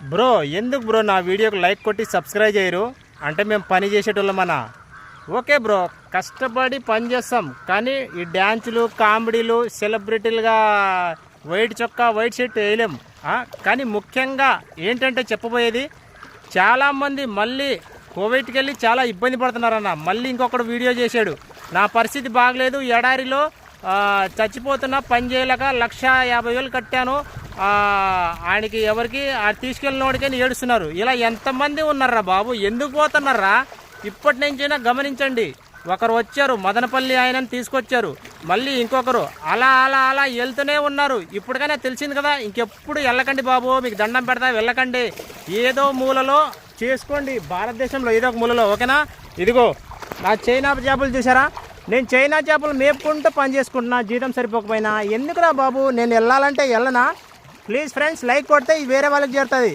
Bro ఎందుకు bro నా వీడియోకి లైక్ కొట్టి సబ్స్క్రైబ్ చేయరు? అంటే మేము పని చేసేటోళ్ళమన్నా. ఓకే బ్రో, కష్టపడి పని చేస్తాం, కానీ ఈ డ్యాన్సులు కామెడీలు సెలబ్రిటీలుగా వైట్ చొక్కా వైట్ షర్ట్ వేయలేం. కానీ ముఖ్యంగా ఏంటంటే చెప్పబోయేది, చాలామంది మళ్ళీ కోవిడ్కి వెళ్ళి చాలా ఇబ్బంది పడుతున్నారన్న. మళ్ళీ ఇంకొకడు వీడియో చేశాడు, నా పరిస్థితి బాగలేదు, ఎడారిలో చచ్చిపోతున్నా, పని చేయలేక 1,50,000 కట్టాను, ఆయనకి ఎవరికి తీసుకెళ్ళిన వాడికని ఏడుస్తున్నారు. ఇలా ఎంతమంది ఉన్నారా బాబు? ఎందుకు పోతున్నారా? ఇప్పటి నుంచైనా గమనించండి. ఒకరు వచ్చారు, మదనపల్లి ఆయనని తీసుకొచ్చారు, మళ్ళీ ఇంకొకరు, అలా అలా అలా వెళ్తూనే ఉన్నారు. ఇప్పటికైనా తెలిసింది కదా, ఇంకెప్పుడు వెళ్ళకండి బాబు, మీకు దండం పెడతా, వెళ్ళకండి. ఏదో మూలలో చేసుకోండి, భారతదేశంలో ఏదో ఒక మూలలో, ఓకేనా? ఇదిగో నా చైనా చేపలు చూసారా? నేను చైనా చేపలు మేపుకుంటూ పని చేసుకుంటున్నా, జీతం సరిపోకపోయినా. ఎందుకురా బాబు, నేను వెళ్ళాలంటే వెళ్ళనా? ప్లీజ్ ఫ్రెండ్స్, లైక్ కొడితే వేరే వాళ్ళకి చేరుతుంది.